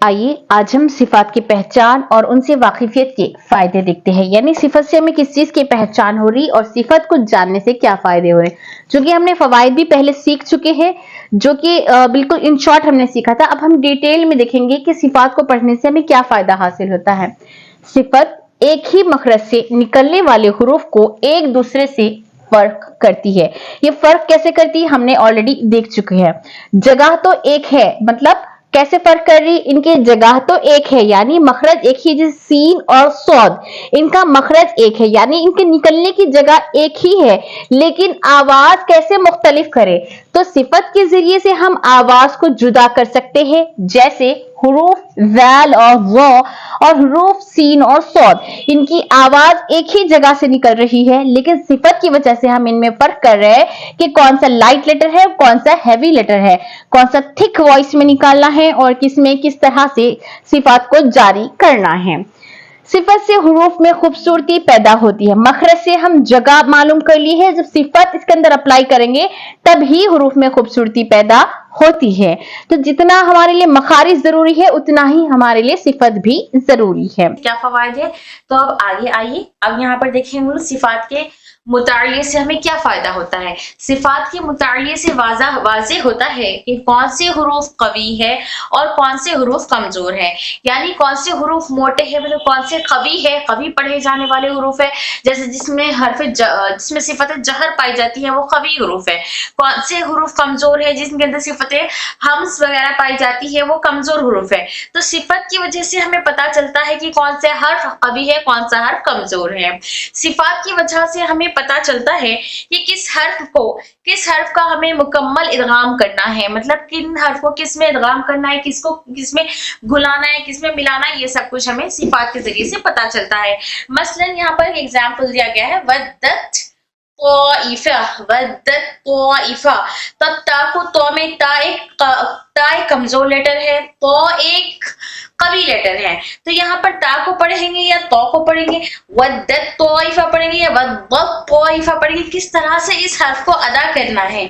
आइए आज हम सिफात की पहचान और उनसे वाकिफियत के फायदे देखते हैं। यानी सिफत से हमें किस चीज की पहचान हो रही और सिफत को जानने से क्या फायदे हो रहे हैं। जो कि हमने फवायद भी पहले सीख चुके हैं, जो कि बिल्कुल इन शॉर्ट हमने सीखा था। अब हम डिटेल में देखेंगे कि सिफात को पढ़ने से हमें क्या फायदा हासिल होता है। सिफत एक ही मखरज से निकलने वाले हुरूफ को एक दूसरे से फर्क करती है। ये फर्क कैसे करती है हमने ऑलरेडी देख चुके हैं। जगह तो एक है, मतलब कैसे फर्क कर रही, इनकी जगह तो एक है यानी मखरज एक ही, जैसे सीन और सौद, इनका मखरज एक है यानी इनके निकलने की जगह एक ही है, लेकिन आवाज कैसे मुख्तलिफ करे। तो सिफत के जरिए से हम आवाज को जुदा कर सकते हैं, जैसे हुरूफ ज़ैल और ज़ और हुरूफ सीन और सौद, इनकी आवाज एक ही जगह से निकल रही है, लेकिन सिफत की वजह से हम इनमें फर्क कर रहे हैं कि कौन सा लाइट लेटर है, कौन सा हैवी लेटर है, कौन सा थिक वॉइस में निकालना है और किसमें किस तरह से सिफात को जारी करना है। सिफत से हुरूफ में खूबसूरती पैदा होती है। मखरज से हम जगह मालूम कर ली है, जब सिफत इसके अंदर अप्लाई करेंगे तब ही हुरूफ में खूबसूरती पैदा होती है। तो जितना हमारे लिए मखारिज जरूरी है उतना ही हमारे लिए सिफत भी जरूरी है। क्या फवायद है, तो अब आगे आइए। अब यहाँ पर देखेंगे सिफात के मुतालिये से हमें क्या फायदा होता है। सिफात के मुतालिये से वाज़ेह होता है कि कौन से हुरूफ कवी है और कौन से हुरूफ कमजोर है, यानी कौन से हुरूफ मोटे हैं, मतलब कौन से कवी है, कवी पढ़े जाने वाले हुरूफ है, जैसे जिसमें सिफत जहर पाई जाती है वो कवी हुरूफ है। कौन से हुरूफ कमजोर है, जिसके अंदर सिफत हम्स वगैरह पाई जाती है वो कमजोर हुरूफ है। तो सिफत की वजह से हमें पता चलता है कि कौन से हर्फ कवी है, कौन सा हर्फ कमजोर है। सिफात की वजह से हमें पता चलता है कि किस हर्फ का हमें मुकम्मल इदगाम करना है, मतलब किन हर्फ को किस में इदगाम करना है, किसको किस में घुलाना है, किस में मिलाना है, ये सब कुछ हमें सिफात के जरिए से पता चलता है। मसलन यहाँ पर एक एग्जाम्पल दिया गया है, वद्दत तौइफा। तब ता को तो में ता एक कमजोर लेटर है, तो एक कवी लेटर है। तो यहाँ पर ता को पढ़ेंगे या तो को पढ़ेंगे, वद्दत तौइफा पढ़ेंगे या वद्दत तौइफा पढ़ेंगे, किस तरह से इस हर्फ को अदा करना है।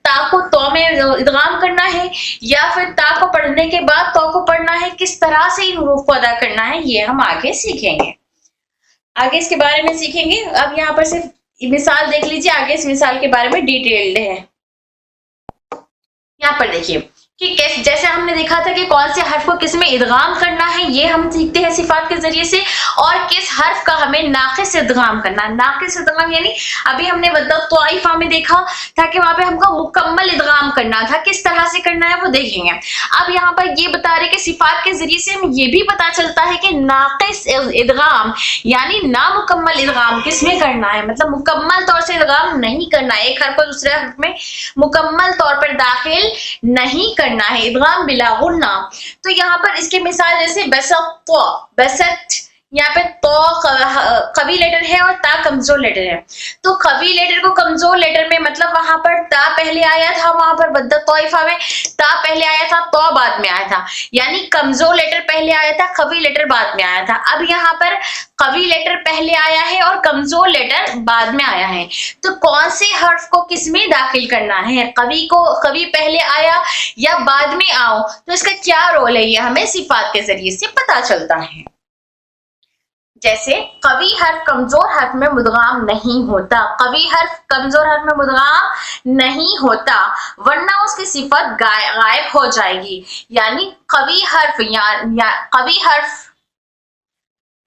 ता को तो में इदगाम करना है या फिर ता को पढ़ने के बाद तो को पढ़ना है, किस तरह से इन हुरूफ को अदा करना है, ये हम आगे सीखेंगे। आगे इसके बारे में सीखेंगे। अब यहाँ पर सिर्फ मिसाल देख लीजिए, आगे इस मिसाल के बारे में डिटेल्ड है। यहाँ पर देखिए कि जैसे हमने देखा था कि कौन से हर्फ को किस में इदगाम करना है, ये हम सीखते हैं सिफात के जरिए से, और किस हर्फ का हमें नाक़िस इदगाम करना। नाक़िस इदगाम यानी अभी हमने वद्दत तौइफा में देखा था कि वहां पे हमको मुकम्मल इदगाम करना था, किस तरह से करना है वो देखेंगे। अब यहाँ पर ये बता रहे कि सिफात के जरिए से हमें ये भी पता चलता है कि नाक़िस इदगाम यानी नामुकम्मल इदगाम किस में करना है, मतलब मुकम्मल तौर से इदगाम नहीं करना है, एक हर्फ को दूसरे हर्फ में मुकम्मल तौर पर दाखिल नहीं करना है, इदगाम बिला गुन्ना। तो यहाँ पर इसके मिसाल जैसे बसत, यहाँ पे तो कवी लेटर है और ता कमजोर लेटर है। तो कवी लेटर को कमजोर लेटर में मतलब वहां पर ता पहले आया था, वहां पर वद्दत तौइफा में ता पहले आया था, तो बाद में आया था, यानी कमजोर लेटर पहले आया था, कवी लेटर बाद में आया था। अब यहाँ पर कवी लेटर पहले आया है और कमजोर लेटर बाद में आया है, तो कौन से हर्फ को किस में दाखिल करना है, कवी पहले आया या बाद में आओ, तो इसका क्या रोल है, ये हमें सिफात के जरिए से पता चलता है। जैसे कवी हर्फ कमजोर हर्फ में मुदगाम नहीं होता, कवी हर्फ कमजोर हर्फ में मुदगाम नहीं होता वरना उसकी सिफत गायब हो जाएगी। यानी कवी हर्फ कवी हर्फ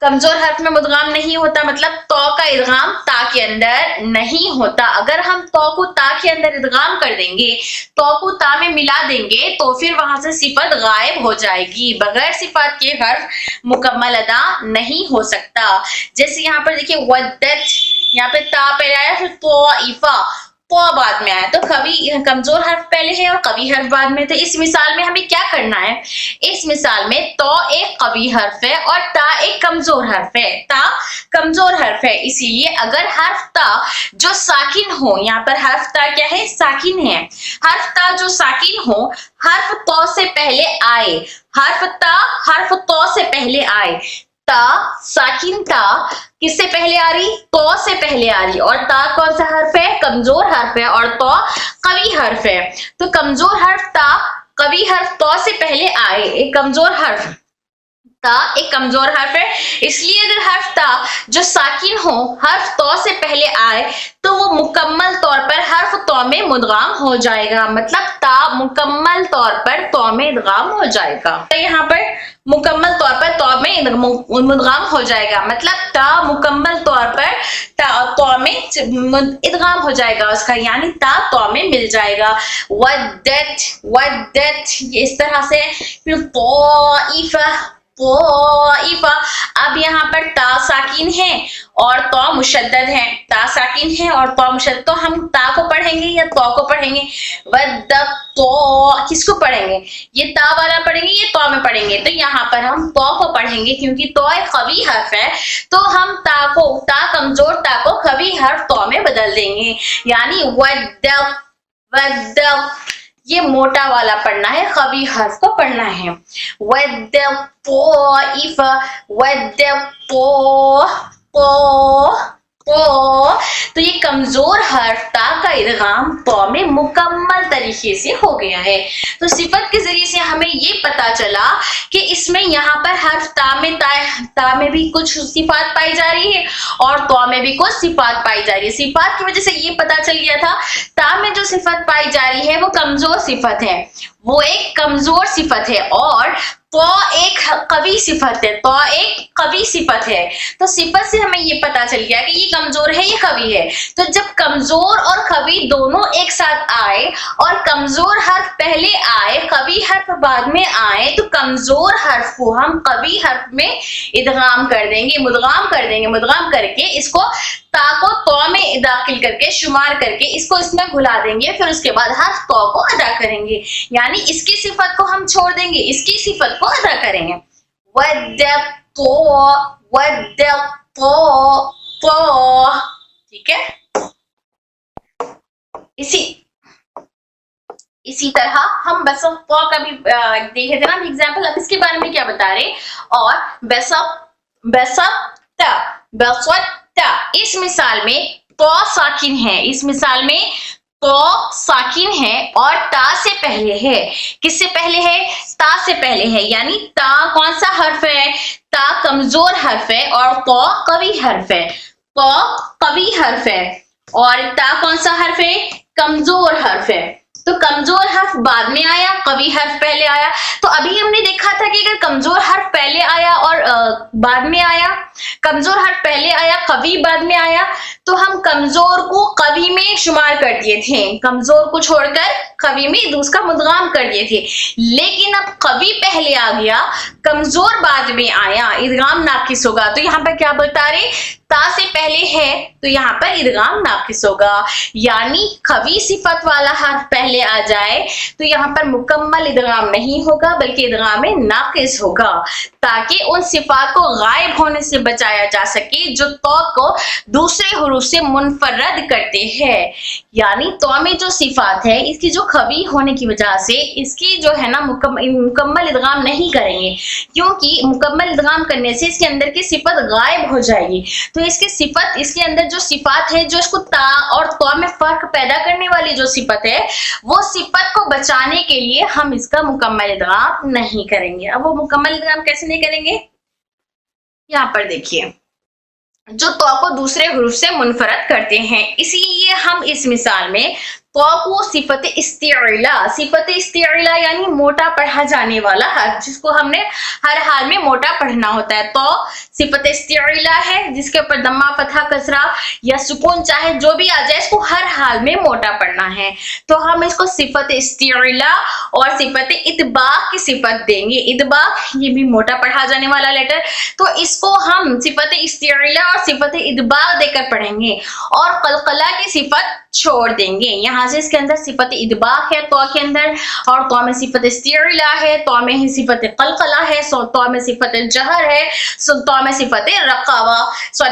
कमजोर हर्फ में मुदगाम नहीं होता, मतलब तो का इदगाम ता के अंदर नहीं होता। अगर हम तो को ता के अंदर इदगाम कर देंगे, तो को ता में मिला देंगे, तो फिर वहां से सिफत गायब हो जाएगी। बगैर सिफत के हर्फ मुकम्मल अदा नहीं हो सकता। जैसे यहाँ पर देखिए वद्दत, यहाँ पे ता पहले आया, फिर तौइफा तो बाद में आया, तो कवी कमजोर हर्फ पहले है और कवी हर्फ बाद में। तो इस मिसाल में हमें क्या करना है, इस मिसाल में तो एक कवी हर्फ है और ता एक कमजोर हर्फ है, ता कमजोर हर्फ है, इसीलिए अगर हर्फ ता जो साकिन हो, यहाँ पर हर्फ ता क्या है, साकिन है, हर्फ ता जो साकिन हो हर्फ तो से पहले आए, हर्फ ता हर्फ तो से पहले आए, ता साकिन ता किससे पहले आ रही, तो से पहले आ रही, और ता कौन सा हर्फ है, कमजोर हर्फ है, और तो कवी हर्फ है। तो कमजोर हर्फ ता कभी हर्फ तो से पहले आए, एक कमजोर हर्फ ता एक कमजोर हर्फ है, इसलिए अगर हर्फ ता जो साकिन हो हर्फ तो से पहले आए तो वो मुकम्मल तौर पर हर्फ तो में मुदगाम हो जाएगा, मतलब ता मुकम्मल तौर पर तो में इदगाम हो जाएगा। तो यहाँ पर मुकम्मल तौर पर तो में मुदगाम हो जाएगा, मतलब ता मुकम्मल तौर पर तो में इदगाम हो जाएगा उसका, यानी ता तो में मिल जाएगा। वद्दत ये इस तरह से। फिर तोइफा, अब यहाँ पर ता साकिन है और तो मुशद्दद है, ता साकिन है और तो मुशद्दद, तो हम ता को पढ़ेंगे या तो को पढ़ेंगे? तो किसको पढ़ेंगे? ये ता वाला पढ़ेंगे, ये तो में पढ़ेंगे? तो यहाँ पर हम तो को पढ़ेंगे, क्योंकि तो एक खवी हर्फ है, तो हम ता कमजोर ता को खवी हर्फ तो में बदल देंगे, यानी वद्द ये मोटा वाला पढ़ना है, खवी हर्फ को पढ़ना है। तो ये कमजोर हर्फ ता का इदगाम तो में मुकम्मल तरीके से हो गया है। तो सिफत के जरिए से हमें ये पता चला कि इसमें यहाँ पर हर्फ ता में भी कुछ सिफात पाई जा रही है और तो में भी कुछ सिफात पाई जा रही है। सिफात की वजह से ये पता चल गया था ता में जो सिफत पाई जा रही है वो कमजोर सिफत है, वो एक कमजोर सिफत है, और तो एक कवी सिफत है, तो एक कवी सिफत है। तो सिफत से हमें ये पता चल गया कि ये कमजोर है, ये कवी है। तो जब कमजोर और कवी दोनों एक साथ आए और कमजोर हर्फ पहले आए, कवी हर्फ बाद में आए, तो कमजोर हर्फ को हम कवी हर्फ में इदगाम कर देंगे, मुदगाम कर देंगे। मुदगाम करके इसको ता को तो में दाखिल करके शुमार करके इसको इसमें घुला देंगे, फिर उसके बाद हर्फ तो को अदा करेंगे, यानी इसकी सिफत को हम छोड़ देंगे, इसकी सिफत को अदा करेंगे। ठीक है। इसी तरह हम बेसब तो का भी देखे थे ना एग्जाम्पल, अब इसके बारे में क्या बता रहे, और इस मिसाल में तो साकिन है, इस मिसाल में तो साकिन है और ता से पहले है। किससे पहले है? ता से पहले है, यानी ता कौन सा हर्फ है? ता कमजोर हर्फ है और तो कवी हर्फ है, तो कवी हर्फ है, और ता कौन सा हर्फ है? कमजोर हर्फ है। तो कमजोर हर्फ बाद में आया, कवी हर्फ पहले आया। तो अभी हमने देखा था कि अगर कमजोर हर्फ पहले आया और बाद में आया, कमजोर हर्फ पहले आया, कवी बाद में आया, तो हम कमजोर को कवी में शुमार कर दिए थे, कमजोर को छोड़कर कवी में उसका मुदगाम कर दिए थे। लेकिन अब कवी पहले आ गया, कमजोर बाद में आया, इदगाम नाकिस होगा। तो यहाँ पर क्या बता रहे, ता से पहले है तो यहाँ पर इदगाम नाकिस होगा, यानी खवी सिफत वाला हर्फ पहले आ जाए तो यहाँ पर मुकम्मल इदगाम नहीं होगा बल्कि इदगाम नाकिस होगा, ताकि उन सिफात को गायब होने से बचाया जा सके जो तो को दूसरे हुरूफ से मुनफरद करते हैं। यानी तो में जो सिफात है इसकी जो खवी होने की वजह से इसकी जो है ना मुकम्मल इदगाम नहीं करेंगे, क्योंकि मुकम्मल इदगाम करने से इसके अंदर की सिफत गायब हो जाएगी। तो इसकी सिफत, इसके अंदर जो सिफात है जो इसको ता और तो में फर्क पैदा करने वाली जो सिफत है, वो सिफत को बचाने के लिए हम इसका मुकम्मल इदगाम नहीं करेंगे। अब वो मुकम्मल इदगाम कैसे नहीं करेंगे, यहाँ पर देखिए, जो तो को दूसरे हुरूफ से मुनफरद करते हैं। इसीलिए हम इस मिसाल में तो को सिफत इस्तिअला यानी मोटा पढ़ा जाने वाला हर्फ, जिसको हमने हर हाल में मोटा पढ़ना होता है, तो सिफत इस्तिअला है जिसके ऊपर दम्मा, फतहा, कसरा या सुकून चाहे जो भी आ जाए, इसको हर हाल में मोटा पढ़ना है। तो हम इसको सिफत इस्तिअला और सिफत इतबाक की सिफत देंगे। इतबाक ये भी मोटा पढ़ा जाने वाला लेटर, तो इसको हम सिफत इस्तिअला और सिफत इतबाक देकर पढ़ेंगे और कलकला की सिफत छोड़ देंगे। यहाँ से इसके अंदर सिफत इतबाक है तो के अंदर, और तो में सिफत इस्तिअला है, तो में ही सिफत कलकला है, तो में सिफत जहर है, तो में सिफत रकावा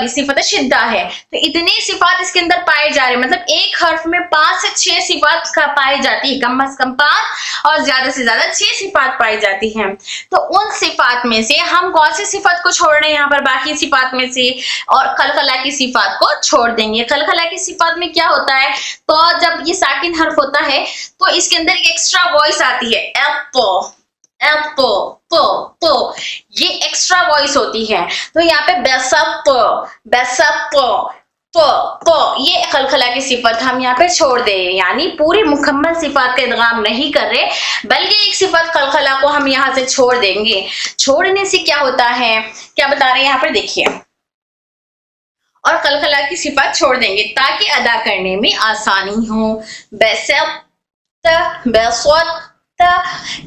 सिफत शिद्दा है। तो इतनी सिफात इसके अंदर पाए जा रहे हैं, मतलब एक हर्फ में 5 से 6 सिफात पाई जाती है, कम से कम 5 और ज्यादा से ज्यादा 6 सिफात पाई जाती हैं। तो उन सिफात में से हम कौन सी सिफत को छोड़ रहे हैं यहाँ पर, बाकी सिफात में से, और कलकला की सिफात को छोड़ देंगे। कलकला की सिफात में क्या होता है, तो जब ये साकिन हर्फ होता है तो इसके अंदर एक एक्स्ट्रा वॉइस आती है, तो ये एक्स्ट्रा वॉइस होती है। तो यहाँ पे बेसप तो ये खलखला की सिफत हम यहाँ पे छोड़ दे, यानी पूरी मुकम्मल सिफात का इदगाम नहीं कर रहे, बल्कि एक सिफत खलखला को हम यहाँ से छोड़ देंगे। छोड़ने से क्या होता है, क्या बता रहे हैं यहाँ पर देखिए, और खलखला की सिफत छोड़ देंगे ताकि अदा करने में आसानी हो।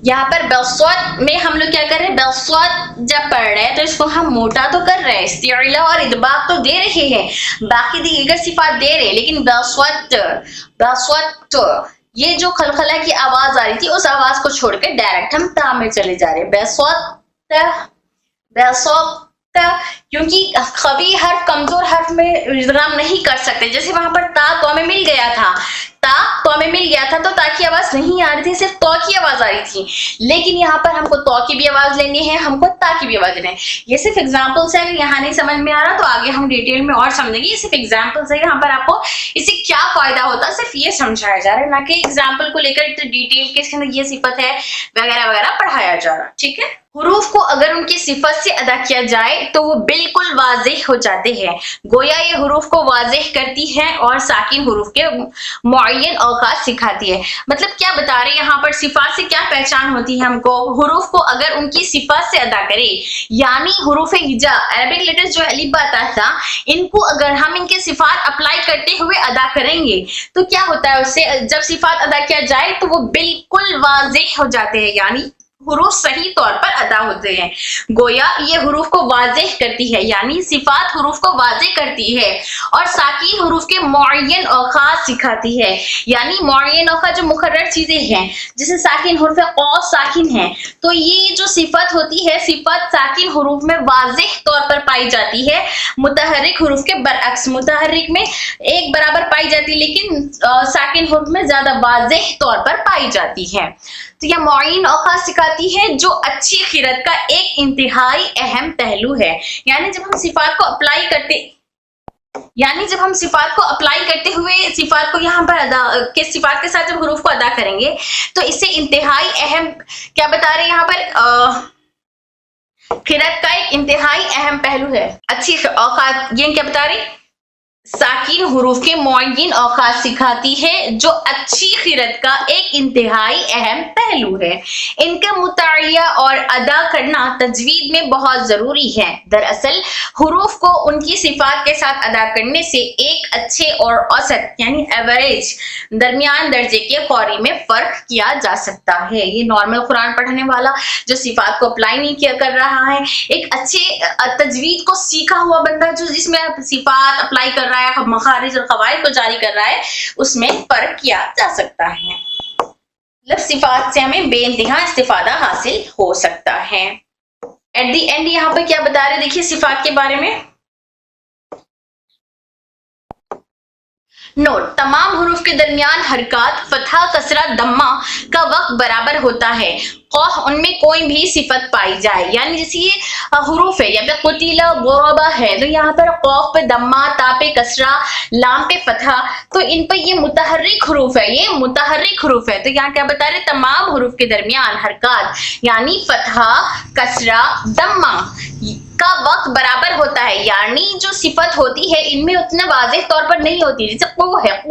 यहाँ पर बेसौत में हम लोग क्या कर रहे हैं, बेसौत जब पढ़ रहे हैं तो इसको हम मोटा तो कर रहे हैं, इस्तिला और इदबाक तो दे रहे हैं, बाकी दीगर सिफात दे रहे हैं, लेकिन बेसौत ये जो खलखला की आवाज आ रही थी उस आवाज को छोड़कर डायरेक्ट हम ता में चले जा रहे हैं, बेसौत, क्योंकि कभी हर्फ कमजोर हर्फ में इदगाम नहीं कर सकते। जैसे वहां पर ता तो में मिल गया था, तो ता की आवाज नहीं आ रही थी, सिर्फ तो की आवाज आ रही थी, लेकिन यहाँ पर हमको तो की भी आवाज लेनी है, हमको ता की भी आवाज लेनी है। ये सिर्फ एग्जाम्पल्स है, अगर यहाँ नहीं समझ में आ रहा तो आगे हम डिटेल में और समझेंगे। ये सिर्फ एग्जाम्पल्स है, यहाँ पर आपको इससे क्या फायदा होता है सिर्फ ये समझाया जा रहा है, ना कि एग्जाम्पल को लेकर डिटेल के इसके अंदर ये सिफत है वगैरह वगैरह पढ़ाया जा रहा है। ठीक है, हुरूफ को अगर उनकी सिफत से अदा किया जाए तो वो बिल्कुल वाज़ेह हो जाते हैं, गोया ये हुरूफ को वाज़ेह करती है और साकिन हुरूफ के मुअय्यन औकात सिखाती है। मतलब क्या बता रहे हैं यहाँ पर, सिफात से क्या पहचान होती है हमको, हुरूफ को अगर उनकी सिफत से अदा करे, यानी हुरूफ हिजा अरबिक लेटर्स जो अलिफ बा ता था, इनको अगर हम इनके सिफात अप्लाई करते हुए अदा करेंगे तो क्या होता है, उससे जब सिफात अदा किया जाए तो वो बिल्कुल वाज़ेह हो जाते हैं, यानी हुरूफ सही तौर पर अदा होते हैं। गोया ये हुरूफ को वाज़ेह करती है, यानी सिफात हुरूफ को वाज़ेह करती है, और साकिन हुरूफ के मुअय्यन औकात सिखाती है, यानी मुअय्यन औकात जो मुकर्रर चीजें हैं, जैसे साकिन हुरूफ क़ाफ साकिन है, तो ये जो सिफत होती है, सिफत साकिन हुरूफ में वाज़ेह तौर पर पाई जाती है, मुतहर्रिक हुरूफ के बरअक्स, मुतहर्रिक में एक बराबर पाई जाती है, लेकिन साकिन हुरूफ में ज्यादा वाज़ेह तौर पर पाई जाती है। तो यह मुअय्यन औकात सिखाती है, जो अच्छी खिरत का एक इंतहाई अहम पहलू है। यानी जब हम सिफात को अप्लाई करते हुए सिफात को यहाँ पर सिफात के साथ जब हुरूफ को अदा करेंगे तो इससे इंतहाई अहम, क्या बता रहे हैं यहाँ पर, खिरत का एक इंतहाई अहम पहलू है अच्छी औकात। ये क्या बता रही, साकिन हुरूफ के मुअय्यन औकात सिखाती है, जो अच्छी खिरत का एक इंतहाई अहम पहलू है। इनका मुतालिया और अदा करना तजवीद में बहुत जरूरी है। दरअसल हुरूफ को उनकी सिफात के साथ अदा करने से एक अच्छे और औसत यानी एवरेज दरमियान दर्जे के क़ारी में फर्क किया जा सकता है। ये नॉर्मल कुरान पढ़ने वाला जो सिफात को अप्लाई नहीं किया कर रहा है, एक अच्छे तजवीद को सीखा हुआ बंदा जो जिसमें सिफात अप्लाई कर रहा है, मखारिज और कवायद को जारी कर रहा है, उसमें फर्क किया जा सकता है। मतलब सिफात से हमें बेइंतहा इस्तिफादा हासिल हो सकता है। एट दी एंड यहाँ पे क्या बता रहे, देखिए सिफात के बारे में नोट, तमाम हुरूफ के दरमियान हरकत फतहा कसरा दम्मा का वक्त बराबर होता है, उनमें कोई भी सिफत पाई जाए। यानी जैसे ये हुरूफ है, या पे कुतिला गोरबा है, तो यहाँ पर कौफ पे दम्मा, ता पे कसरा, लाम पे फतहा, तो इन पर ये मुतहर्रिक हुरूफ है, ये मुतहर्रिक हुरूफ है। तो यहाँ क्या बता रहे, तमाम हुरूफ के दरमियान हरकत यानी फतहा कसरा दम्मा का वक्त बराबर होता है, यानी जो सिफत होती है इनमें उतना वाज़ेह तौर पर नहीं होती। जैसे कू है,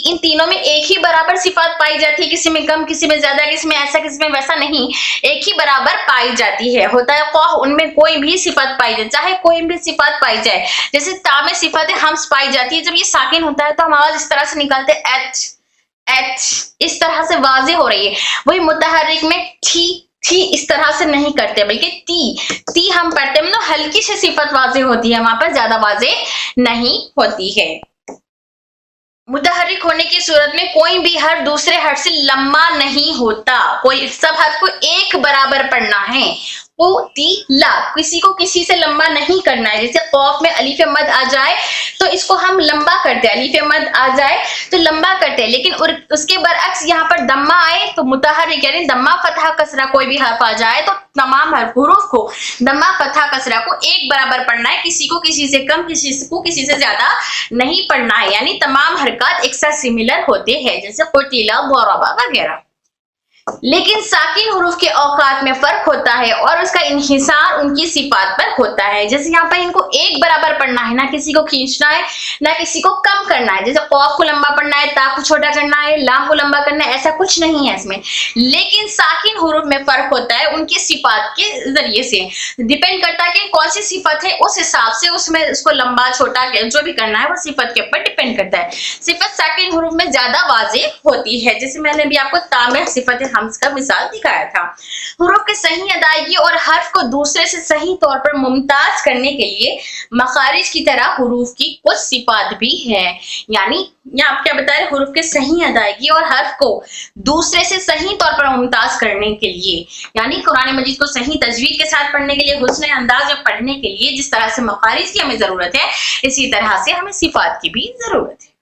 इन तीनों में एक ही बराबर सिफात पाई जाती है, किसी में कम, किसी में ज्यादा, किसी में ऐसा, किसी में वैसा नहीं, एक ही बराबर पाई जाती है। होता है कौह, उनमें कोई भी सिफत पाई जाए, चाहे कोई भी सिफत पाई जाए। जैसे ता में सिफत हम्स पाई जाती है, जब ये साकिन होता है तो हम आवाज इस तरह से निकालते हैं, एच एच, इस तरह से वाज़ेह हो रही है। वही मुतहर्रिक में थी इस तरह से नहीं करते, बल्कि ती हम पढ़ते हैं, मतलब हल्की से सिफत वाज़ेह होती है, वहां पर ज्यादा वाज़ेह नहीं होती है। मुतहर्रिक होने की सूरत में कोई भी हर्फ दूसरे हर्फ से लंबा नहीं होता, कोई सब हर्फ को एक बराबर पढ़ना है। ला, किसी को किसी से लंबा नहीं करना है। जैसे कौफ में अलीफ मद आ जाए तो इसको हम लंबा करते हैं, अलीफ मद आ जाए तो लंबा करते हैं, लेकिन उसके बरअक्स यहाँ पर दम्मा आए तो मुतहर्रिक यानी दम्मा फतहा कसरा कोई भी हर्फ आ जाए तो तमाम हरूफ को, दम्मा, फतहा, कसरा को एक बराबर पढ़ना है, किसी को किसी से कम, किसी को किसी से ज्यादा नहीं पढ़ना है, यानी तमाम हरकत एक साथ सिमिलर होते हैं, जैसे कुतिला, ज़रबा वगैरह। लेकिन साकिन हुरूफ के औकात में फर्क होता है और उसका इन्हिसार उनकी सिफात पर होता है। जैसे यहाँ पर इनको एक बराबर पढ़ना है, ना किसी को खींचना है ना किसी को कम करना है। जैसे कौफ को लंबा पढ़ना है, ता को छोटा करना है, लाम को लंबा करना है, ऐसा कुछ नहीं है इसमें। लेकिन साकिन हुरूफ में फर्क होता है उनकी सिफात के जरिए से, डिपेंड करता है कि कौन सी सिफत है, उस हिसाब से उसमें उसको लंबा छोटा जो भी करना है वो सिफत के ऊपर डिपेंड करता है। सिफत साकिन हुरूफ में ज्यादा वाज़ेह होती है, जैसे मैंने भी आपको तामे सिफत हम्स का मिसाल दिखाया था। हुरूफ की सही अदायगी और हर्फ को दूसरे से सही तौर पर मुमताज करने के लिए मखारिज की तरह हुरूफ की कुछ सिफात भी है। यानी यहाँ आप क्या बता रहे, हुरूफ के सही अदायगी और हर्फ को दूसरे से सही तौर पर मुमताज करने के लिए, यानी कुरान मजीद को सही तजवीद के साथ पढ़ने के लिए, हुस्न अंदाज में पढ़ने के लिए जिस तरह से मखारिज की हमें जरूरत है, इसी तरह से हमें सिफात की भी जरूरत है।